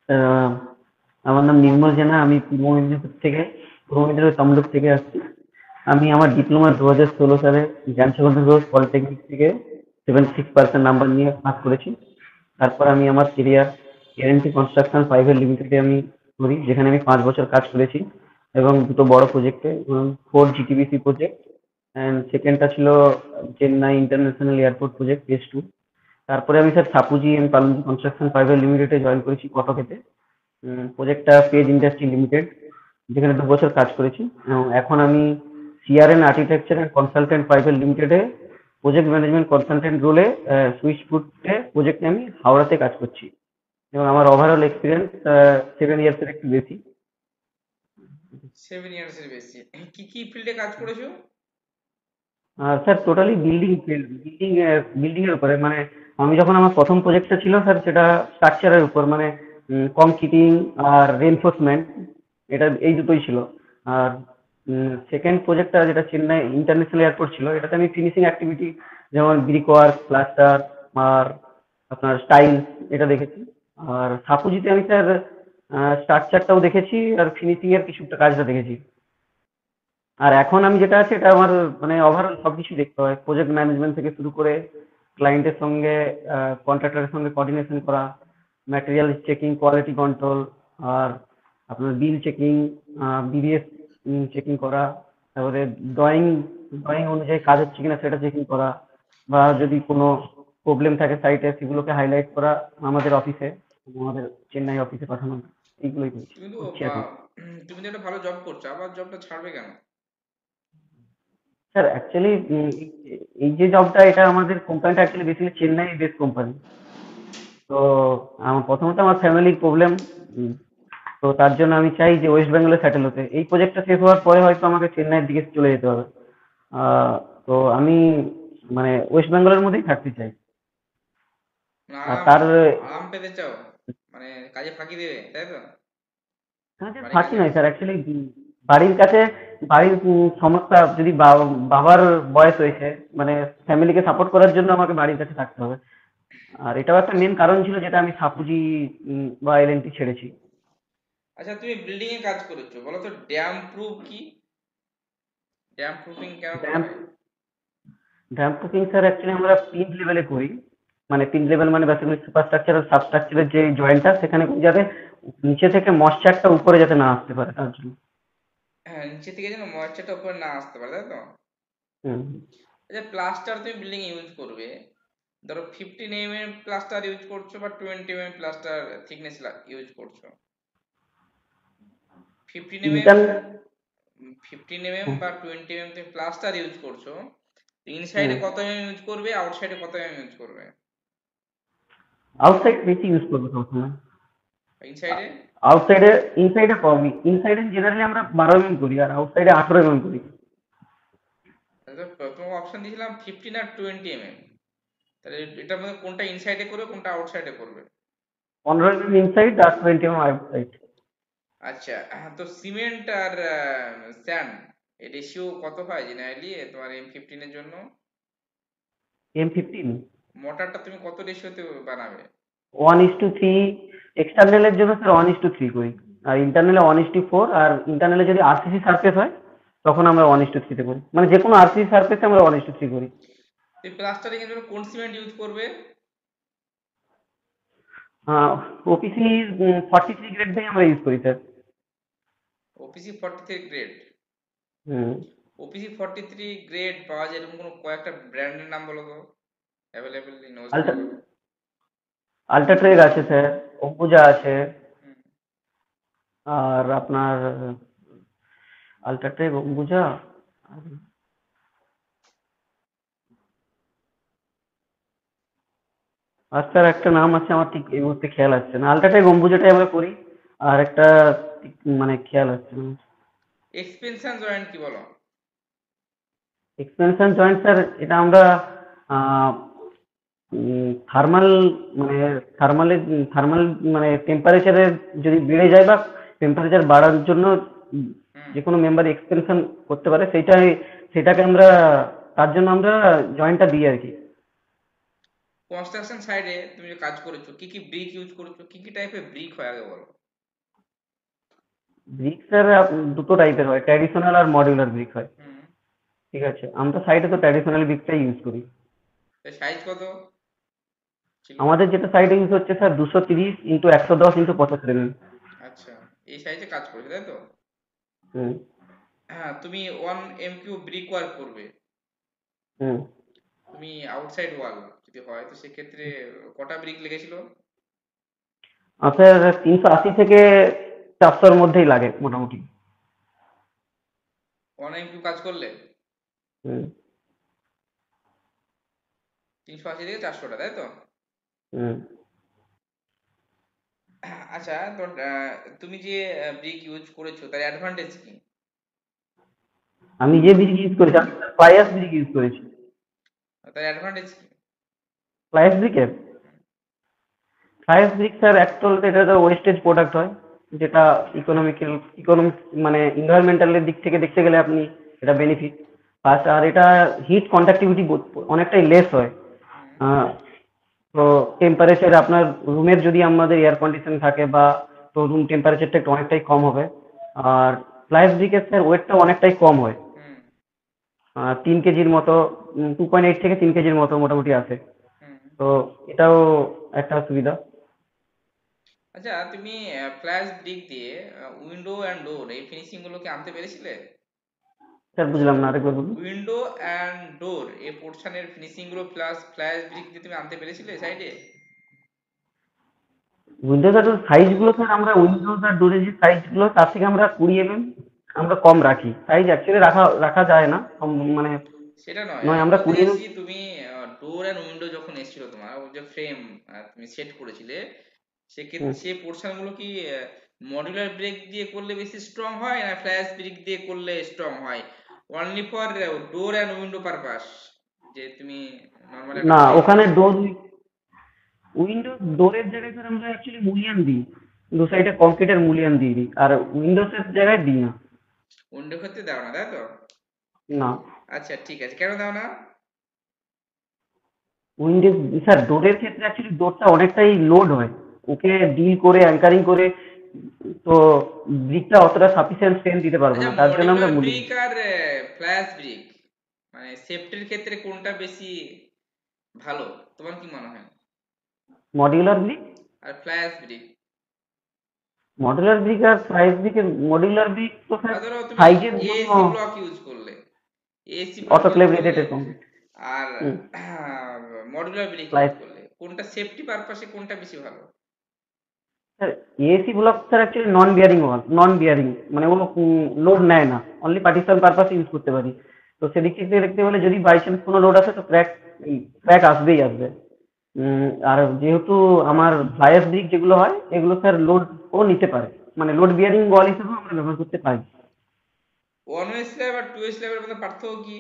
আহ, আমার নাম নির্মল জেনা। আমি পূর্ব মেদিনীপুর তমলুক থেকে আসছি। আমি আমার ডিপ্লোমা 2016 সালে জ্ঞানসাগর ঘোষ পলিটেকনিক থেকে 76% নাম্বার নিয়ে পাস করেছি। তারপর আমি আমার কেরিয়ার এল&টি কনস্ট্রাকশন প্রাইভেট লিমিটেডে আমি করি, যেখানে আমি 5 বছর কাজ করেছি এবং দুটো বড় প্রজেক্টে, 4 জিটিবিসি প্রজেক্ট অ্যান্ড সেকেন্ডটা ছিল Chennai international airport project phase 2। তারপরে আমি sir Shapoorji and পালুজি construction private লিমিটেডে জয়েন করেছি কটকেতে। প্রজেক্টটা পেজ ইন্ডাস্ট্রি লিমিটেড, যেখানে 2 বছর কাজ করেছি। এবং এখন আমি CRN architecture and consultant private লিমিটেডে প্রজেক্ট ম্যানেজমেন্ট কনসালটেন্ট রোলে সুইচ ফুডে প্রজেক্টে আমি হাওড়াতে কাজ করছি। এবং আমার ওভারঅল এক্সপিরিয়েন্স 7 ইয়ার্সের একটু বেশি। 7 ইয়ার্স এর বেশি। কি কি ফিল্ডে কাজ করেছো? স্যার টোটালি বিল্ডিং এর উপরে, মানে আমি যখন আমার প্রথম প্রজেক্টটা ছিল স্যার, সেটা স্ট্রাকচারের উপর, মানে কংক্রিটিং আর রেনফোর্সমেন্ট, এই দুটোই ছিল। আর সেকেন্ড প্রজেক্টটা যেটা চেন্নাই ইন্টারন্যাশনাল এয়ারপোর্ট ছিল, এটাতে আমি ফিনিশিং অ্যাক্টিভিটি, যেমন ব্রিক ওয়ার্ক, প্লাস্টার আর আপনার স্টাইল, এটা দেখেছি। আর সাপুজিতে আমি স্যার স্ট্রাকচারটাও দেখেছি আর ফিনিশিং এর কিছুটা কাজটা দেখেছি। আর এখন আমি যেটা আছে, এটা আমার মানে ওভারঅল সবকিছু দেখতে হয়, প্রজেক্ট ম্যানেজমেন্ট থেকে শুরু করে ক্লায়েন্টের সঙ্গে, কন্ট্রাক্টরের সঙ্গে কোঅর্ডিনেশন করা, ম্যাটেরিয়াল চেকিং, কোয়ালিটি কন্ট্রোল, আর আপনার বিল চেকিং, বিডিএস চেকিং করা, তারপরে ড্রয়িং ড্রয়িং অনুযায়ী কাজ হচ্ছে কিনা সেটা চেকিং করা, বা যদি কোনো প্রবলেম থাকে সাইটে সেগুলোকে হাইলাইট করা আমাদের অফিসে, আমাদের চেন্নাই অফিসে পাঠানো, এইগুলোই তুমি তো করছি বা এখন। তুমি তো একটা ভালো জব করছো, আবার জবটা ছাড়বে কেন? স্যার অ্যাকচুয়ালি এই যে জবটা, এটা আমাদের কোম্পানিটা actually basically Chennai base company. তো প্রথমত আমার ফ্যামিলির প্রবলেম, তো তার জন্য আমি চাই যে ওয়েস্ট বেঙ্গলে সেটেল হতে। এই প্রজেক্টটা শেষ হওয়ার পরে হয়তো আমাকে চেন্নাইয়ের দিকে চলে যেতে হবে। আহ, তো আমি মানে ওয়েস্ট বেঙ্গলের মধ্যেই থাকতে চাই। না, আর আরাম তার আরাম পেতে চাও? মানে কাজে ফাঁকি দেবে, তাই তো? কাছে বাড়ির থাকি কাছে? নয় স্যার, অ্যাকচুয়ালি বাড়ির কাছে, বাড়ির সমস্যা, যদি বাবার বয়স হয়েছে, মানে ফ্যামিলিকে সাপোর্ট করার জন্য আমাকে বাড়ির কাছে থাকতে হবে। আর এটাও একটা আচ্ছা। মেন কারণ ছিল যেটা আমি সাপুজি বা এল&টি ছেড়েছি। আচ্ছা, তুমি বিল্ডিং এ কাজ করেছো, বলো তো ড্যাম প্রুফ কি? ড্যাম প্রুফিং কেন করা ড্যাম হয়? ড্যাম প্রুফিং স্যার অ্যাকচুয়ালি আমরা 3 লেভেলে করি। মানে 3 লেভেল মানে বেসিক্যালি সুপার স্ট্রাকচার আর সাবস্ট্রাকচারের যে জয়েন্টটা, সেখানে করি যাতে নিচে থেকে ময়েশ্চারটা উপরে যাতে না আসতে পারে, তার জন্য। হ্যাঁ, নিচে থেকে যেন ময়েশ্চারটা উপরে না আসতে পারে, তাই তো? হুম। আচ্ছা, প্লাস্টার তুমি বিল্ডিং ইউজ করবে, ধরো 15 mm প্লাস্টার ইউজ করছো বা 20 mm প্লাস্টার থিকনেস ইউজ করছো। 15 mm, ইন্টার 15 mm বা 20 mm তুমি প্লাস্টার ইউজ করছো, হুম। ইনসাইডে কত ইউজ করবে, আউটসাইডে কত ইউজ করবে? আউটসাইড বেশি ইউজ করবো সবসময়। ইনসাইডে? আউটসাইডে, ইনসাইডে কমই। ইনসাইডে জেনারেলি আমরা 12 mm করি, আর আউটসাইডে 18 mm করি। প্রথম অপশন দিয়েছিলাম 15 আর 20 mm, তাহলে এটার মধ্যে কোনটা ইনসাইডে করবে, কোনটা আউটসাইডে করবে? 15 mm ইনসাইড আর 20 mm আউটসাইড। আচ্ছা, তো সিমেন্ট আর স্যান্ড এর রেশিও কত হয় জেনারেলি তোমার M15 এর জন্য? M15 মোটারটা তুমি কত রেশিওতে বানাবে? 1:3। এক্সটার্নালের জন্য স্যার 1:3 করি। আর ইন্টারনালে 1:4। আর ইন্টারনালে যদি আরসিসি সার্ফেস হয়, তখন আমরা 1:3 করি। মানে যে কোনো আরসিসি সার্ফেসে আমরা 1:3 করি। তুমি প্লাস্টারিং এর জন্য কোন সিমেন্ট ইউজ করবে? ওপিসি 43 গ্রেডটাই আমরা ইউজ করি স্যার। OPC 43 grade? হুম। OPC 43 গ্রেড পাওয়া যায় এরকম কোনো কয়েকটা ব্র্যান্ডের নাম বলো তো, available in West Ultra Bengal. UltraTech আছে স্যার, অম্বুজা আছে, আর আপনার আলট্রাট্রেক, অম্বুজা, আর স্যার একটা নাম আছে, আমার ঠিক এই মুহূর্তে খেয়াল আসছে না। আলট্রাট্রেক, অম্বুজাটাই আমরা করি। আর একটা মানে খেয়াল আসছে না। এক্সপেনশন জয়েন্ট কি বলো? এক্সপেনশন জয়েন্ট স্যার, এটা আমরা থার্মাল, মানে থার্মাল মানে টেম্পারেচারের যদি বেড়ে যায়, বা টেম্পারেচার বাড়ার জন্য হুম। যে কোনো মেম্বার এক্সপেনশন করতে পারে, সেটাকে আমরা, তার জন্য আমরা জয়েন্টটা দিই আর কি। কনস্ট্রাকশন সাইডে তুমি যে কাজ করেছো, কি কি ব্রিক ইউজ করেছো, কি কি টাইপের ব্রিক হয় আগে বলো। ব্রিক স্যার দুটো টাইপের হয়, ট্র্যাডিশনাল আর মডিউলার ব্রিক হয়। হুম। ঠিক আছে, আমরা সাইডে তো ট্র্যাডিশনাল ব্রিকটাই ইউজ করি। সাইজ কত ছিল? আমাদের যেটা সাইডে ইউজ হচ্ছে স্যার 230 × 110 × 75 mm। আচ্ছা, এই সাইজে কাজ করেছো তাই তো? হুম। হ্যাঁ, তুমি 1 MQ ব্রিক ওয়ার্ক করবে, হুম। তুমি আউটসাইড ওয়াল যদি হয় তো সেক্ষেত্রে কটা ব্রিক লেগেছিল? স্যার 380 থেকে 400-র মধ্যেই লাগে মোটামুটি। 1 MQ কাজ করলে হুম। 380 থেকে 400টা তাই তো? হুম। আচ্ছা, তো তুমি যে ব্রিক ইউজ করেছো তার অ্যাডভান্টেজ কি? আমি যে ব্রিক ইউজ করেছি, আমি ফ্লাইয়াস ব্রিক ইউজ করেছি। তার অ্যাডভান্টেজ কি? ফ্লাইয়াস ব্রিকের ফ্লাইয়াস ব্রিক স্যার অ্যাকচুয়াল এটা তো ওয়েস্টেজ প্রোডাক্ট হয়, যেটা ইকোনমিক মানে এনভায়রনমেন্টালের দিক থেকে দেখতে গেলে আপনি এটা বেনিফিট। প্লাস আর এটা হিট কন্ডাক্টিভিটি অনেকটাই লেস হয়। হুম। আহ, তো টেম্পারেচার আপনার রুমের যদি আমাদের এয়ার কন্ডিশন থাকে বা, তো রুম টেম্পারেচারটা একটু অনেকটাই কম হবে। আর ফ্লাইয়াস ব্রিকের স্যার ওয়েটটা অনেকটাই কম হয়। হুম। 3 কেজির মতো, 2.8 থেকে 3 কেজির মতো মোটামুটি আছে। হুম। তো এটাও একটা সুবিধা। আচ্ছা, তুমি ফ্ল্যাশ ব্রিক দিয়ে উইন্ডো অ্যান্ড ডোর এই ফিনিশিং গুলো কি আনতে পেরেছিলে? স্যার বুঝলাম না, আরেকবার বলুন। উইন্ডো অ্যান্ড ডোর এই পোর্শনের ফিনিশিং গুলো প্লাস ফ্ল্যাশ ব্রিক দিয়ে তুমি আনতে পেরেছিলে সাইডে? উইন্ডোজ আর সাইজ গুলো স্যার, আমরা উইন্ডোজ আর ডোরের যে সাইজ গুলো তার থেকে আমরা 20 mm আমরা কম রাখি। সাইজ অ্যাকচুয়ালি রাখা রাখা যায় না, মানে সেটা নয়, নয়, আমি আমরা বলতে 20 mm। চাইছি তুমি ডোর অ্যান্ড উইন্ডো যখন এসেছিল তোমার ওই যে ফ্রেম তুমি সেট করেছিলে, হুম। সেক্ষেত্রে সেই পোর্শন গুলো কি মডুলার ব্রেক দিয়ে করলে বেশি স্ট্রং হয় না ফ্ল্যাশ ব্রিক দিয়ে করলে স্ট্রং হয়? Only for door and window purpose, যে তুমি নর্মাল একটা না, ফ্রেম ওখানে দিচ্ছ। ডোর, উইন্ডোজ ডোরের জায়গায় স্যার আমরা অ্যাকচুয়ালি মুলিয়ান দিই, দু সাইডে কংক্রিটের মুলিয়ান দিয়ে দিই, আর উইন্ডোজের জায়গায় দিই না। উইন্ডো ক্ষেত্রে দাও না তাই তো? না। আচ্ছা ঠিক আছে, কেন দাও না? উইন্ডোজ স্যার ডোরের ক্ষেত্রে অ্যাকচুয়ালি ডোরটা অনেকটাই লোড হয়, ওকে ডিল করে অ্যাঙ্কারিং করে, তো ব্রিকটা অতটা সাফিসিয়েন্ট স্ট্রেন্থ দিতে পারবে আচ্ছা, না, তার জন্য আমরা মডিউলার মুলিয়ান। ব্রিক আর ফ্ল্যাশ ব্রিক মানে সেফটির ক্ষেত্রে কোনটা বেশি ভালো তোমার কি মনে হয়? মডিউলার ব্রিক আর ফ্ল্যাশ ব্রিক? মডুলার ব্রিক আর সাইজ ব্রিকের, মডিউলার ব্রিক তো স্যার আর ধরো তুমি সাইজের জন্য এসি ব্লক ইউজ করলে, এসি ব্লক ইউজ অটোক্লেভ করলে রেটেড কংক্রিট। আর হুম। মডুলার ব্রিক ইউজ স্লাইস করলে কোনটা সেফটি পারপাসে কোনটা বেশি ভালো? Sir, AC block sir actually non bearing, মানে ও লোড নেয় না, অনলি পার্টিশন পারপাস ইউজ করতে পারি। তো সেদিক থেকে দেখতে হলে যদি বাই চান্স কোনো লোড আসে তো ক্র্যাক ক্র্যাক আসবেই আসবে। আর যেহেতু আমার ফ্লাইয়ার ব্রিক যেগুলো হয় এগুলো স্যার লোড ও নিতে পারে, মানে লোড বিয়ারিং ওয়াল হিসেবেও আমরা ব্যবহার করতে পারি। ওয়ান ওয়ে স্ল্যাব আর টু ওয়ে স্ল্যাবের মধ্যে পার্থক্য কি?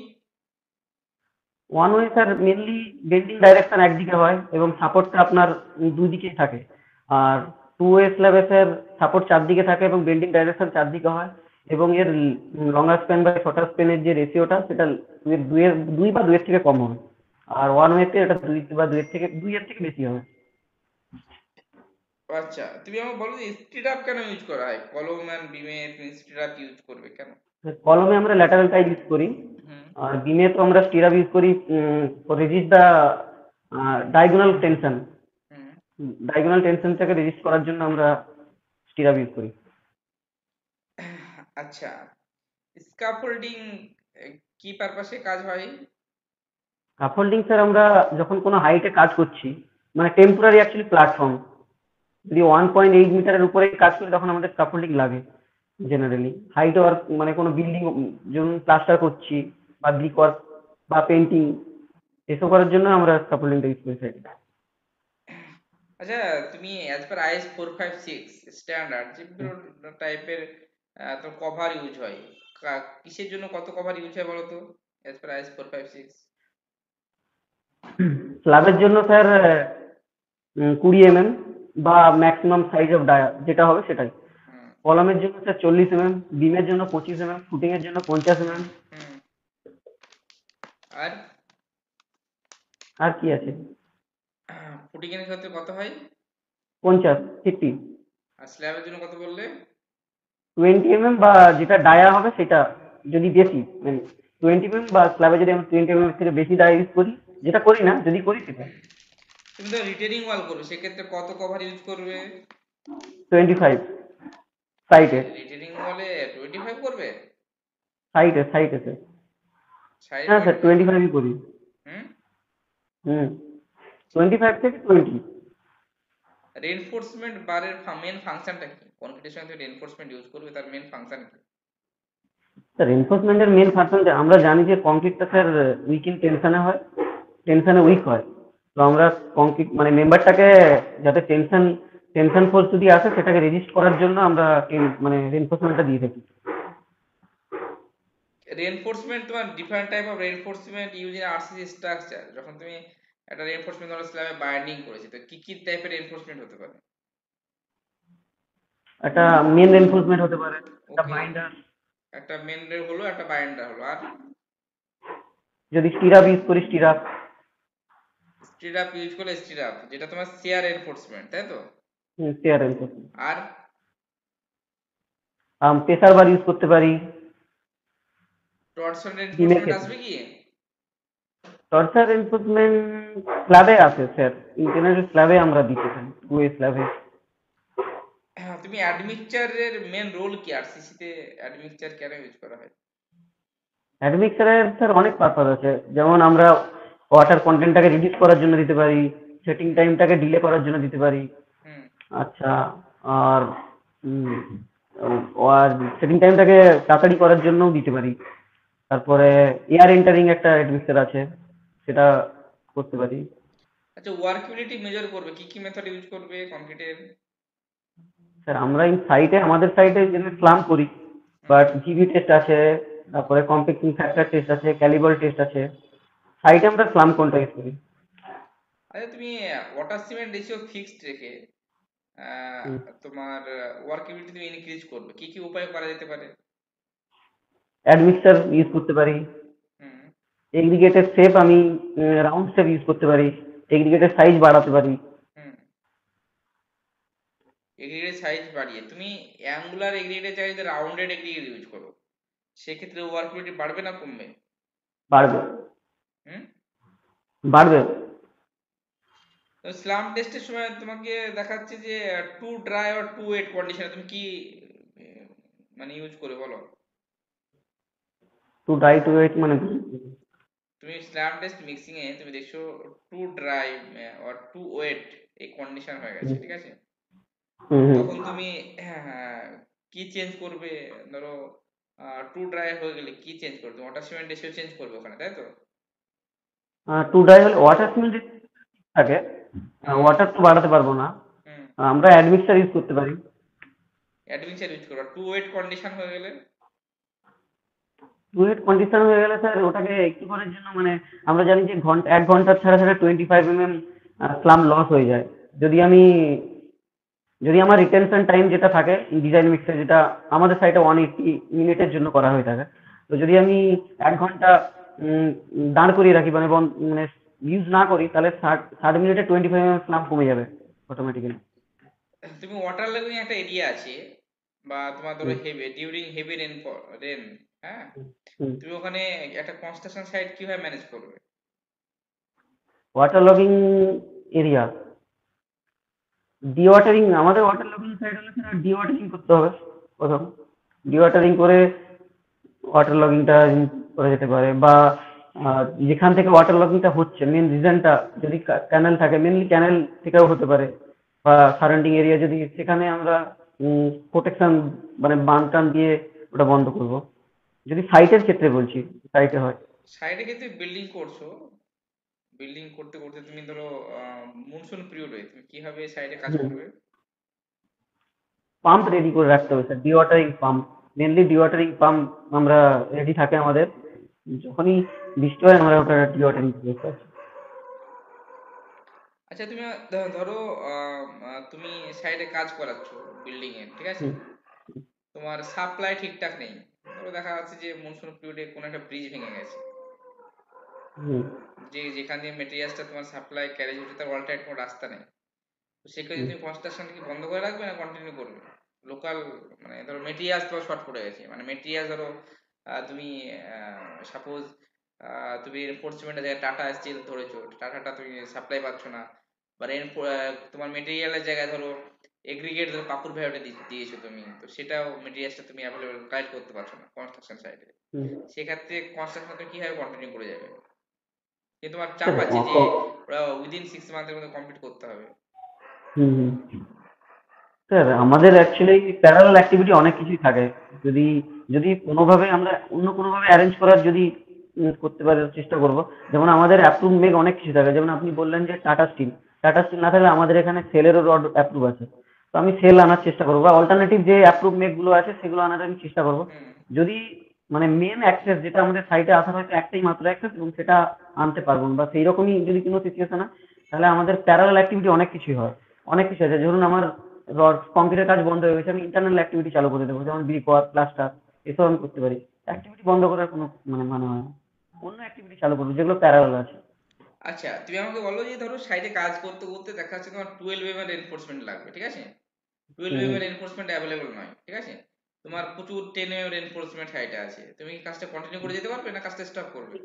One way sir mainly bending direction একদিকে হয় এবং সাপোর্টটা আপনার দুই দিকেই থাকে। আর টু ওয়ে স্ল্যাবে স্যার সাপোর্ট চারদিকে থাকে এবং বেন্ডিং ডাইরেকশন চারদিকে হয়, এবং এর লঙ্গার স্প্যান বা শর্টার স্প্যানের যে রেশিওটা সেটা দুই বা দুইয়ের থেকে কম হবে। আর ওয়ান ওয়েতে এটা দুইয়ের থেকে বেশি হবে। আচ্ছা, তুমি আমাকে বলো যে স্ট্রিট আপ কেন ইউজ করা হয়, কলম অ্যান্ড বিমে তুমি স্ট্রিট আপ ইউজ করবে কেন? কলমে আমরা ল্যাটারাল টাই ইউজ করি, হুম। আর বিমে তো আমরা স্টিরাপ ইউজ করি, রেজিস্ট দা ডায়াগোনাল টেনশন, হুম। ডায়াগোনাল টেনশনটাকে রেজিস্ট করার জন্য আমরা স্টিরাপ ইউজ করি। আচ্ছা, স্ক্যাফোল্ডিং কি পারপাসে কাজ হয়? স্ক্যাফোল্ডিং স্যার আমরা যখন কোনো হাইটে কাজ করছি, মানে টেম্পোরারি অ্যাকচুয়ালি প্ল্যাটফর্ম, যদি 1.8 মিটারের উপরে কাজ করি তখন আমাদের স্ক্যাফোল্ডিং লাগে জেনারেলি। হাইট ওয়ার্ক মানে কোনো বিল্ডিং যেমন প্লাস্টার করছি বা ব্রিক ওয়ার্ক বা পেন্টিং, এসব করার জন্য আমরা স্ক্যাফোল্ডিংটা ইউজ করি স্যার। আচ্ছা, তুমি অ্যাজ পার আইএস 456 স্ট্যান্ডার্ড যেগুলো টাইপের তো কভার ইউজ হয়, কিসের জন্য কত কভার ইউজ হয় বলো তো, অ্যাজ পার আইএস 456? স্ল্যাবের জন্য স্যার 20 mm বা ম্যাক্সিমাম সাইজ অফ ডায়া যেটা হবে সেটাই। হুম। কলামের জন্য স্যার 40 mm, বিমের জন্য 25 mm, ফুটিং এর জন্য 50 mm। হুম। আর আর কি আছে? ফুটিং এর ক্ষেত্রে কত হয়? 50 আর স্ল্যাবের জন্য কত বললে? 20 বা যেটা ডায়া হবে সেটা, যদি বেশি মানে 20 বা স্ল্যাবে যদি আমি 20 থেকে বেশি ডায়া ইউজ করি, যেটা করি না, যদি করি সেটা তুমি তো রিটেনিং ওয়াল করবে, সেক্ষেত্রে কত কভার ইউজ করবে? 25 সাইটে। রিটেনিং ওয়ালে 25 করবে? সাইটে স্যার। সাইড হ্যাঁ স্যার, 25? 25ই করি। হুম। হুম, 25 থেকে 20। রেইনফোর্সমেন্ট বারের মেন ফাংশনটা কি? কনক্রিটের সঙ্গে তুমি রেইনফোর্সমেন্ট ইউজ করবে, তার মেন ফাংশন কি? স্যার এনফোর্সমেন্টের মেন ফাংশন, আমরা জানি যে কংক্রিটটা স্যার উইক ইন টেনশনে হয়, টেনশনে উইক হয়। তো আমরা কংক্রিট মানে মেম্বারটাকে, যাতে টেনশন ফোর্স যদি আসে সেটাকে রেজিস্ট করার জন্য আমরা মানে রেনফোর্সমেন্টটা দিয়ে থাকি। রেইনফোর্সমেন্ট তোমার different type of reinforcement use in RCC structure. যখন তুমি একটা রেইনফোর্সমেন্ট ধরো স্ল্যাবে বাইন্ডিং করেছে, তো কি কি টাইপের রেইনফোর্সমেন্ট হতে পারে? একটা মেন রেনফোর্সমেন্ট হতে পারে, একটা ওকে, বাইন্ডার। একটা মেন হলো, একটা বাইন্ডার হলো, আর যদি স্টিরাপ ইউজ করি, স্টিরাপ। স্টিরাপ ইউজ করলে স্টিরাপ, যেটা তোমার শিয়ার রেইনফোর্সমেন্ট, তাই তো? Shear reinforcement. আর প্রেসার বার ইউজ করতে পারি টরশন বিমের রেইনফোর্সমেন্ট ক্ষেত্রে। আসবে কি? টর্সার রেনফোর্সমেন্ট স্ল্যাবে আছে স্যার, ইন্টারনাল স্ল্যাবে আমরা দিতে পারি, 2 স্ল্যাবে। হ্যাঁ, তুমি অ্যাডমিকচারের মেন রোল কি আরসিসি তে? অ্যাডমিকচার কেন ইউজ করা হয়? অ্যাডমিক্সারের স্যার অনেক পারপাস আছে, যেমন আমরা ওয়াটার কন্টেন্টটাকে রিডিউস করার জন্য দিতে পারি, সেটিং টাইমটাকে ডিলে করার জন্য দিতে পারি। হুম। আচ্ছা, আর উম, আর সেটিং টাইমটাকে তাড়াতাড়ি করার জন্যও দিতে পারি। তারপরে এয়ার এন্টারিং একটা অ্যাডমিক্সার আছে, সেটা করতে পারি। আচ্ছা, ওয়ার্কবিলিটি মেজার করবে কি কি মেথড ইউজ করবে কংক্রিটের? স্যার আমরা এই সাইটে, আমাদের সাইটে যেগুলো স্লাম করি, হুম। বাট জিবি টেস্ট আছে, তারপরে কম্পেক্টিং ফ্যাক্টর টেস্ট আছে, ক্যালিবল টেস্ট আছে। সাইটে আমরা স্লাম কোনটা ইউজ করি। আচ্ছা, তুমি ওয়াটার সিমেন্ট রেশিও ফিক্সড রেখে আহ, হুম। তোমার ওয়ার্কবিলিটি তুমি ইনক্রিজ করবে, কি কি উপায় করা যেতে পারে? অ্যাডমিক্সার ইউজ করতে পারি। হুম। এগ্রিগেটের শেপ আমি রাউন্ড শেপ ইউজ করতে পারি। এগ্রিগেটের সাইজ বাড়াতে পারি। হুম। এগ্রিগেটের সাইজ বাড়িয়ে তুমি অ্যাঙ্গুলার এগ্রিগেটের চাইতে রাউন্ডেড এগ্রিগেট ইউজ করো, সেক্ষেত্রে ওয়ার্কবিলিটি বাড়বে না কমবে? বাড়বে। হুম। বাড়বে। তো স্লাম টেস্টের সময় তোমাকে দেখাচ্ছে যে টু ড্রাই আর টু ওয়েট কন্ডিশনে তুমি কি আহ, মানে ইউজ করে বলো? টু ড্রাই টু ওয়েট মানে? তুমি স্ল্যাম টেস্ট মিক্সিং এ তুমি দেখছো টু ড্রাই আর টু ওয়েট এই কন্ডিশন হয়ে গেছে, হুম ঠিক আছে? হুম হুম। তখন তুমি হ্যাঁ, কি চেঞ্জ করবে? ধরো টু ড্রাই হয়ে গেলে কি চেঞ্জ করবে? ওয়াটার সিমেন্ট রেশিও চেঞ্জ করবে ওখানে, তাই তো? টু ড্রাই হলে ওয়াটার সিমেন্ট থাকে, হ্যাঁ। ওয়াটার তো বাড়াতে পারবো না। হুম। আমরা অ্যাডমিক্সার ইউজ করতে পারি। অ্যাডমিক্সার ইউজ করো টু ওয়েট কন্ডিশন হয়ে গেলে। টু ওয়েট কন্ডিশন হয়ে গেলে স্যার ওটাকে একটু করার জন্য মানে, আমরা জানি যে 1 ঘন্টা ছাড়া ছাড়া 25 স্লাম লস হয়ে যায়। যদি আমি, যদি আমার রিটেনশন টাইম যেটা থাকে ডিজাইন মিক্সে, যেটা আমাদের সাইটে 180 মিনিটের জন্য করা হয়ে থাকে, তো যদি আমি 1 ঘন্টা উম, দাঁড় করিয়ে রাখি মানে মানে ইউজ না করি, তাহলে 60 মিনিটে 25 স্লাম কমে যাবে অটোমেটিক্যালি। তুমি ওয়াটার লেভেলিং একটা এরিয়া আছে, বা তোমার ধরো হুম হেভি ডিউরিং হেভি রেন, হ্যাঁ, হুম। তুমি ওখানে একটা কনস্ট্রাকশন সাইট কিভাবে ম্যানেজ করবে? ওয়াটার লগিং এরিয়া, ডিওয়াটারিং, আমাদের ওয়াটার লগিং সাইড হলে স্যার ডিওয়াটারিং করতে হবে প্রথম। ডিওয়াটারিং করে ওয়াটার লগিংটা করা যেতে পারে, বা যেখান থেকে ওয়াটার লগিংটা হচ্ছে মেন রিজনটা, যদি ক্যানেল থাকে মেনলি ক্যানেল থেকেও হতে পারে, বা সারাউন্ডিং এরিয়া যদি, সেখানে আমরা প্রোটেকশন মানে বাঁধ টান দিয়ে ওটা বন্ধ করব, যদি সাইটের ক্ষেত্রে বলছি, সাইটে হয়। সাইডে কিন্তু বিল্ডিং করছো, বিল্ডিং করতে করতে তুমি ধরো মনসুন পিরিয়ডে তুমি কিভাবে সাইডে কাজ হুম, করবে? পাম্প রেডি করে রাখতে হবে sir, dewatering pump. Mainly dewatering pump আমরা রেডি থাকে আমাদের, যখনই বৃষ্টি হয় আমরা ওটা ডিওয়াটারিং করে থাকি। আচ্ছা, তুমি ধরো তুমি সাইডে কাজ করাচ্ছো বিল্ডিং এর, ঠিক আছে? হুম তোমার সাপ্লাই ঠিকঠাক নেই, ধরো দেখা যাচ্ছে যে মনসুন পিরিয়ডে কোনো একটা ব্রিজ ভেঙে গেছে, হুম যে যেখান দিয়ে মেটেরিয়ালসটা তোমার সাপ্লাই ক্যারেজ হচ্ছে তার অল্টারনেট কোনো রাস্তা নেই। তো সেক্ষেত্রে হুম, তুমি কনস্ট্রাকশন কি বন্ধ করে রাখবে না কন্টিনিউ করবে? লোকাল মানে ধরো মেটেরিয়ালস তোমার শর্ট পড়ে গেছে, মানে মেটেরিয়ালস ধরো তুমি সাপোজ তুমি এনফোর্সমেন্টের জায়গায় টাটা স্টিল ধরেছো, টাটাটা তুমি সাপ্লাই পাচ্ছ না, বা তোমার মেটেরিয়ালের জায়গায় ধরো এগ্রিগেট ধরো পাকুর ভ্যালুটা দিয়েছো তুমি, তো সেটাও মেটেরিয়ালসটা তুমি অ্যাভেলেবল কালেক্ট করতে পারছো না কনস্ট্রাকশন সাইডে। হুম। সেক্ষেত্রে কনস্ট্রাকশন তুমি কিভাবে কন্টিনিউ করে যাবে? যে তোমার চাপ স্যার আছে যে ওরা উইদিন 6 মান্থের মধ্যে কমপ্লিট করতে হবে। হুম, হুম। স্যার আমাদের অ্যাকচুয়ালি প্যারালাল অ্যাক্টিভিটি অনেক কিছুই থাকে। যদি যদি কোনোভাবে আমরা অন্য কোনোভাবে অ্যারেঞ্জ করার যদি করতে পারার চেষ্টা করব। যেমন আমাদের অ্যাপ্রুভ মেগ অনেক কিছু থাকে, যেমন আপনি বললেন যে টাটা স্টিল না থাকলে আমাদের এখানে সেলেরও রড অ্যাপ্রুভ আছে। তো আমি সেল আনার চেষ্টা করবো, বা অল্টারনেটিভ যে অ্যাপ্রুভ মেগগুলো আছে সেগুলো আনার আমি চেষ্টা করব। হুম। যদি মানে মেন অ্যাক্সেস যেটা আমাদের সাইটে আসার হয়তো একটাই মাত্র অ্যাক্সেস এবং সেটা আনতে পারবো না, বা সেই রকমই যদি কোনো সিচুয়েশন হয়, তাহলে আমাদের প্যারালাল অ্যাক্টিভিটি অনেক কিছুই হয়। অনেক কিছু আছে, ধরুন আমার রড কম্পিউটার কাজ বন্ধ হয়ে গেছে, আমি ইন্টারনাল অ্যাক্টিভিটি চালু করে দেবো, যেমন ব্রিকওয়ার্ক প্লাস্টার এসব আমি করতে পারি। অ্যাক্টিভিটি বন্ধ করার কোনো মানে হয় না। অন্য অ্যাক্টিভিটি চালু করবো যেগুলো প্যারালাল আছে। আচ্ছা, তুমি আমাকে বলো যে ধরো সাইডে কাজ করতে করতে দেখা যাচ্ছে তোমার 12 এর এনফোর্সমেন্ট লাগবে, ঠিক আছে? হুম, 12 হুম। এর এনফোর্সমেন্ট অ্যাভেলেবল নয়, ঠিক আছে? তোমার প্রচুর 10 এর এনফোর্সমেন্ট সাইটে আছে, তুমি কি কাজটা কন্টিনিউ করে যেতে পারবে না কাজটা স্টপ করবে?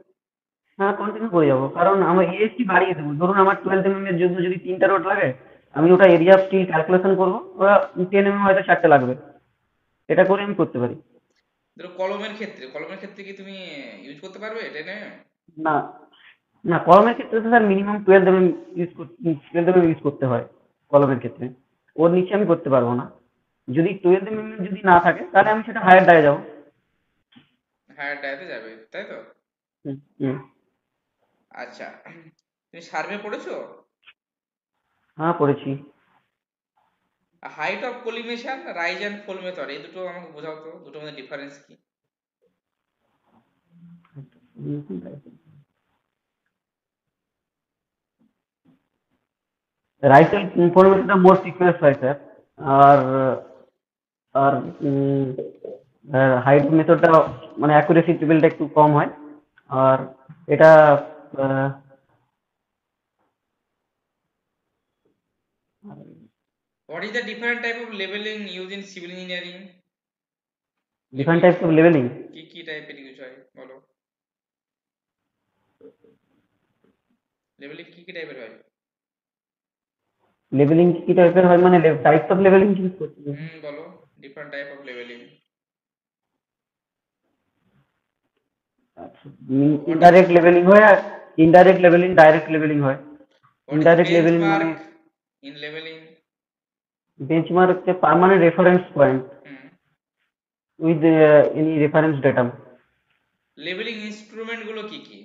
হ্যাঁ, কন্টিনিউ করে যাবো, কারণ আমার এএসটি বাড়িয়ে দেবো। ধরুন আমার 12 এর জন্য যদি 3টা রড লাগে, আমি ওটা এরিয়া স্টিল ক্যালকুলেশন করবো, ওরা 10 হয়তো 4টে লাগবে, এটা করে আমি করতে পারি। ধরো কলমের ক্ষেত্রে কি তুমি ইউজ করতে পারবে 10 mm? না, না, কলমের ক্ষেত্রে তো স্যার মিনিমাম 12 mm ইউজ করতে হয় কলমের ক্ষেত্রে। ওর নিচে আমি করতে পারবো না। যদি 12 mm যদি না থাকে তাহলে আমি সেটা হায়ার ডায়ে যাবো। হায়ার ডায়াতে যাবে, তাই তো? হুম, হুম। আচ্ছা, তুমি সার্ভে পড়েছো? হ্যাঁ, পড়েছি। Height of collimation, rise and fall method, এই দুটো আমাকে বোঝাও তো, দুটোর মধ্যে ডিফারেন্স কি? রাইফেল ইনফরমেশনটা মোর সিকিউর হয় স্যার। আর আর হাইট মেথডটা মানে অ্যাকুরেসি লেভেলটা একটু কম হয়। আর এটা what is the different type of levelling use in civil engineering? Different levelling types of levelling. কি কি টাইপের ইউজ হয় বলো? লেভেলিং কি কি টাইপের হয়? লেভেলিং কি টাইপের হয় মানে টাইপস অফ লেভেলিং চুজ করতে হবে। হুম, বলো ডিফারেন্ট টাইপ অফ লেভেলিং। আচ্ছা, হোয়াট আর ইনডাইরেক্ট লেভেলিং হয়, আর ইনডাইরেক্ট লেভেলিং, ডাইরেক্ট লেভেলিং হয়। হোয়াট ইজ ইনডাইরেক্ট লেভেলিং মানে বেঞ্চমার্ক ইন লেভেলিং? বেঞ্চমার্ক হচ্ছে পার্মানেন্ট রেফারেন্স পয়েন্ট হুম। With any reference data. Levelling instrument গুলো কি কি?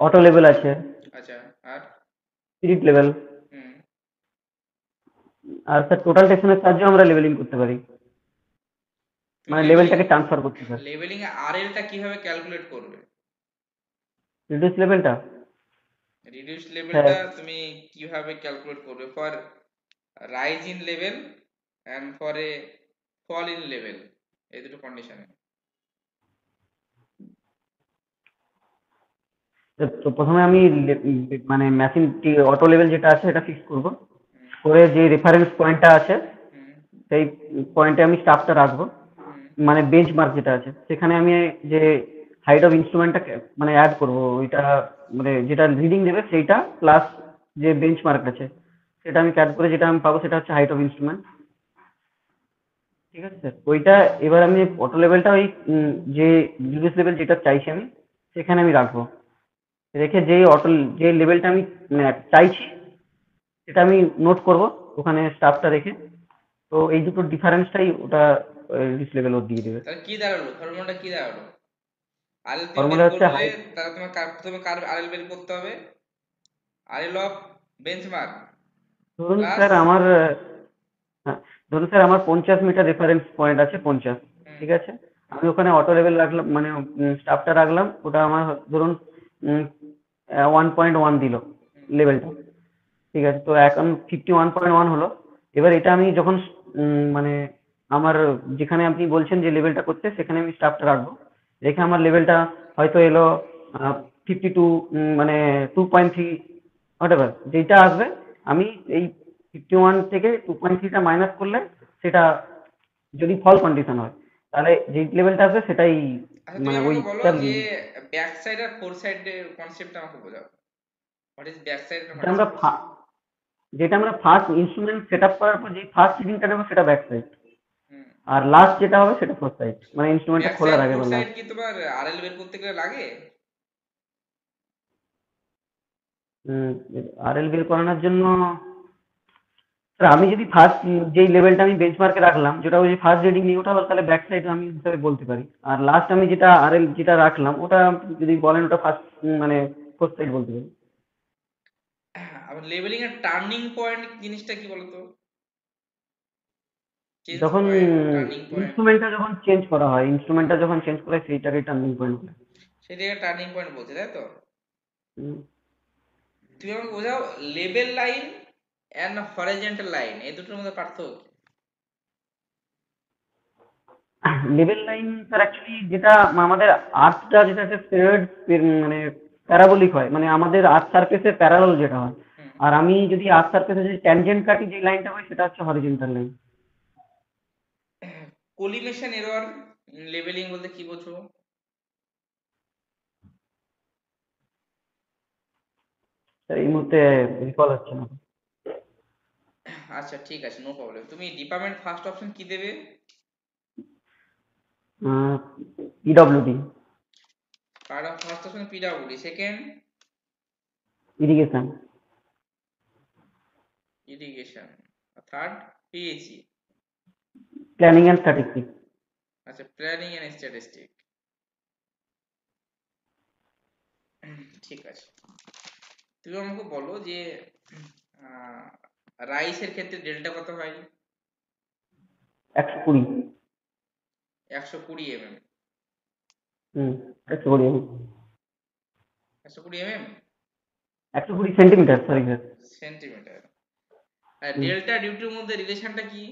অটো লেভেল আছে, আচ্ছা, আর? Spirit level. হুম। আর স্যার টোটাল টেকশনের সাহায্যে আমরা লেভেলিং করতে পারি, তুমি মানে লেভেলিং লেভেলটাকে ট্রান্সফার করতে পারি। লেভেলিং এ আরএল টা কিভাবে ক্যালকুলেট করবে? রিডিউস লেভেলটা রিডিউস স্যার, লেভেলটা তুমি কিভাবে ক্যালকুলেট করবে for rise in level and for a fall in level, এই দুটো কন্ডিশনে? তো প্রথমে আমি মানে মেশিন অটো লেভেল যেটা আছে এটা ফিক্স করব, হুম। করে যে রেফারেন্স পয়েন্টটা আছে হুম। সেই পয়েন্টে আমি স্টাফটা রাখবো। হুম। মানে বেঞ্চ মার্ক যেটা আছে সেখানে আমি যে হাইট অফ ইনস্ট্রুমেন্টটা মানে অ্যাড করবো, ওইটা মানে যেটা রিডিং দেবে সেইটা প্লাস যে বেঞ্চ মার্ক আছে সেটা আমি অ্যাড করে যেটা আমি পাবো সেটা হচ্ছে হাইট অফ ইনস্ট্রুমেন্ট। ঠিক আছে স্যার, ওইটা এবার আমি অটো লেভেলটা ওই যে রিডিউস লেভেল যেটা চাইছি আমি সেখানে আমি রাখবো। রেখে যে অটো যে লেভেলটা আমি মানে চাইছি সেটা আমি নোট করব ওখানে স্টাফটা রেখে। তো এই দুটোর ডিফারেন্সটাই ওটা রিডিউস লেভেল ওর দিয়ে দেবে। তাহলে কি দাঁড়ালো, ফর্মুলাটা কি দাঁড়ালো? আরএল তুমি বের ফর্মুলা হচ্ছে করলে, হাইট। তাহলে তোমার প্রথমে কার আরএল বের করতে হবে? আরএল অফ বেঞ্চমার্ক ধরুন প্লাস। স্যার আমার হ্যাঁ, ধরুন স্যার আমার 50 মিটার রেফারেন্স পয়েন্ট আছে 50। হুম। ঠিক আছে, আমি ওখানে অটো লেভেল রাখলাম, মানে স্টাফটা রাখলাম, ওটা আমার ধরুন 1.1 দিল হুম। লেভেলটা। ঠিক আছে, তো এখন 51.1 হলো। এবার এটা আমি যখন মানে আমার যেখানে আপনি বলছেন যে লেভেলটা করতে সেখানে আমি স্টাফটা রাখবো, রেখে আমার লেভেলটা হয়তো এলো 52 মানে 2.3 হোয়াটএভার যেটা আসবে, আমি এই 51 থেকে 2.3টা মাইনাস করলে সেটা যদি ফল কন্ডিশন হয় তাহলে যে লেভেলটা আসবে সেটাই আচ্ছা তুমি মানে আমাকে বলো ওইটা যে ব্যাক সাইড আর ফোর সাইডের কনসেপ্টটা আমাকে বোঝাও। হোয়াট ইজ ব্যাক সাইড আর যেটা হোয়াট ইজ আমরা ফোর সাইড? যেটা আমরা ফার্স্ট ইনস্ট্রুমেন্ট সেট আপ করার পর যে ফার্স্ট রিডিংটা নেবো সেটা ব্যাক সাইড, হুম। আর লাস্ট যেটা হবে সেটা ফোর সাইড, মানে ইনস্ট্রুমেন্টটা ব্যাক সাইড খোলার আগে ফোর বা সাইড লাস্ট। কি তোমার আরএল বের করতে গেলে লাগে? আরএল বের করানোর জন্য স্যার আমি যদি ফার্স্ট যেই লেভেলটা আমি বেঞ্চমার্কে রাখলাম, যেটা ওই ফার্স্ট রিডিং নিয়ে ওঠা তাহলে ব্যাক সাইড আমি হিসাবে বলতে পারি। আর লাস্ট আমি যেটা আরএল যেটা রাখলাম ওটা যদি বলেন ওটা ফার্স্ট মানে ফোর্থ সাইড বলতে পারি। আবার লেভেলিং এর টার্নিং পয়েন্ট জিনিসটা কি বলতো? চেঞ্জ যখন পয়েন্ট, টার্নিং পয়েন্ট, ইনস্ট্রুমেন্টটা যখন চেঞ্জ করা হয় সেইটাকে টার্নিং পয়েন্ট বলে। সেটাকে টার্নিং পয়েন্ট বলছে তাই তো? হুম। তুমি আমাকে বোঝাও level line and horizontal line এই দুটোর মধ্যে পার্থক্য কি? লেভেল লাইন স্যার অ্যাকচুয়ালি যেটা আমাদের আর্থটা যেটা স্টেরয়েড মানে প্যারাবোলিক হয়, মানে আমাদের আর্থ সারফেসের প্যারালাল যেটা হয়। হুম। আর আমি যদি আর্থ সারফেসে যে ট্যানজেন্ট কাটি যে লাইনটা হয় সেটা হচ্ছে হরিজন্টাল লাইন। কোলিমেশন এরর লেভেলিং বলতে কি বোঝো? স্যার এই মুহূর্তে রিকল হচ্ছে না। আচ্ছা ঠিক আছে, নো প্রবলেম। তুমি ডিপার্টমেন্ট ফার্স্ট অপশন কি দেবে? PWD. First option PWD, second irrigation. Irrigation, third PHE. Planning and statistics. আচ্ছা, প্ল্যানিং এন্ড স্ট্যাটিস্টিক। ঠিক আছে, তুমি আমাকে বলো যে রাইসের ক্ষেত্রে ডেল্টা কত হয়? 120। 120 mm। হুম। 120 120 mm 120 centimetre, sorry sir. Centimetre. আর ডেল্টা ডিউটির মধ্যে রিলেশনটা কি?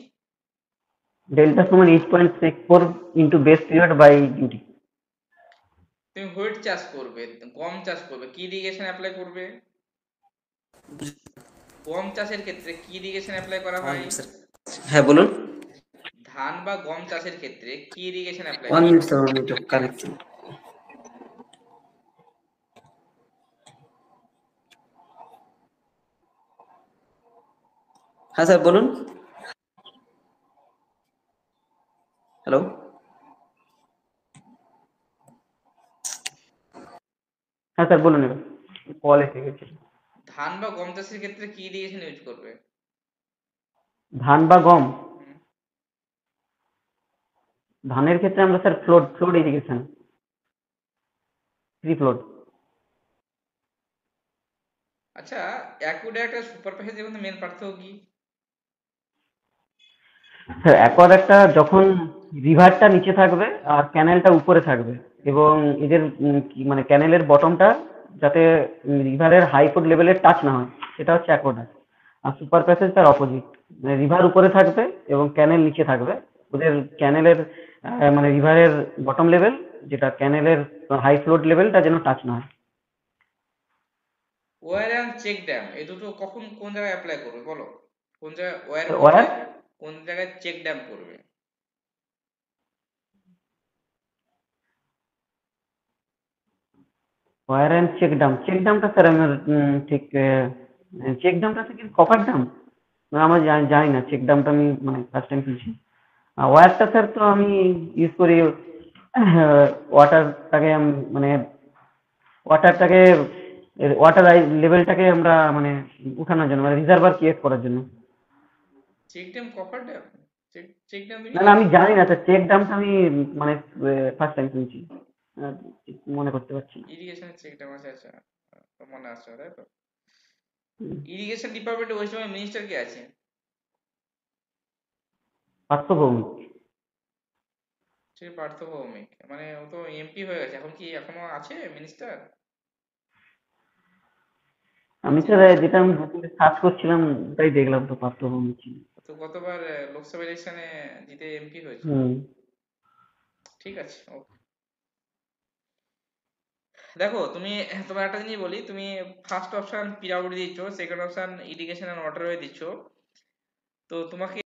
ডেল্টা সমান 8.64 into base period by duty. তুমি হুইট চাষ করবে, গম চাষ করবে, কি ইরিগেশন অ্যাপ্লাই করবে? গম চাষের ক্ষেত্রে কি ইরিগেশন অ্যাপ্লাই করা ওয়ান হয়? Minute sir. হ্যাঁ বলুন। ধান বা গম চাষের ক্ষেত্রে কি ইরিগেশন অ্যাপ্লাই ওয়ান করা মিনিট হয়? স্যার, আমি একটু কারেক্ট। হ্যাঁ স্যার বলুন। হ্যালো। হ্যাঁ স্যার বলুন এবার, কল এসে গেছে। ধান বা গম চাষের ক্ষেত্রে কি ইরিগেশন ইউজ করবে? ধান বা গম, হুম। ধানের ক্ষেত্রে আমরা sir flood flood irrigation, three flood. আচ্ছা, অ্যাকুয়েডাক্ট আর সুপার প্যাসেজের মধ্যে মেন পার্থক্য কি? স্যার অ্যাকোয়াগার্ডটা যখন রিভারটা নিচে থাকবে আর ক্যানেলটা উপরে থাকবে, এবং এদের মানে ক্যানেলের বটমটা যাতে রিভারের হাই ফ্লোড লেভেলের টাচ না হয়, সেটা হচ্ছে অ্যাকোয়াগার্ড। আর সুপার প্যাসেজ তার অপোজিট, মানে রিভার উপরে থাকবে এবং ক্যানেল নিচে থাকবে। ওদের ক্যানেলের মানে রিভারের বটম লেভেল যেটা ক্যানেলের হাই ফ্লোড লেভেলটা যেন টাচ না হয়। ওয়্যার অ্যান্ড চেক ড্যাম এই দুটো কখন কোন জায়গায় অ্যাপ্লাই করবে বলো? কোন জায়গায় ওয়্যার করবে, ওয়ার কোন জায়গায় চেক ড্যাম করবে? War and check Dam, check ডামটা sir আমার ঠিক চেক ডামটা থেকে কপার ডাম, না আমার জানি না, চেক ডামটা আমি মানে ফার্স্ট টাইম শুনছি। আর ওয়্যারটা স্যার তো আমি ইউজ করি ওয়াটারটাকে মানে ওয়াটারটাকে ওয়াটার লেভেলটাকে আমরা মানে উঠানোর জন্য, মানে রিজার্ভার ক্রিয়েট করার জন্য। Check dam, coffer dam? Check check dam তুমি না না জানো আমি না? জানি না স্যার, চেক ডামটা আমি মানে ফার্স্ট টাইম শুনছি। আহ, ঠিক মনে করতে পারছি না। ইরিগেশনের চেক ড্যাম আছে, আচ্ছা। তো মনে আসছে তাই তো। হুম, ইরিগেশন ডিপার্টমেন্টে ওই সময় মিনিস্টার কে আছে? পার্থ ভৌমিক। সে পার্থ ভৌমিক, মানে ও তো এমপি হয়ে গেছে, এখন কি এখনো আছে মিনিস্টার? আমি স্যার যেটা আমি গুগলে সার্চ করছিলাম ওটাই দেখলাম, তো পার্থ ভৌমিক ছিল। তো গতবার লোকসভা ইলেকশনে জিতে এমপি হয়েছে। হুম। ঠিক আছে, ওকে। দেখো তুমি, তোমার একটা জিনিস বলি, তুমি ফার্স্ট অপশন পিডব্লিউডি দিচ্ছ, second option irrigation and waterway দিচ্ছ, তো তোমাকে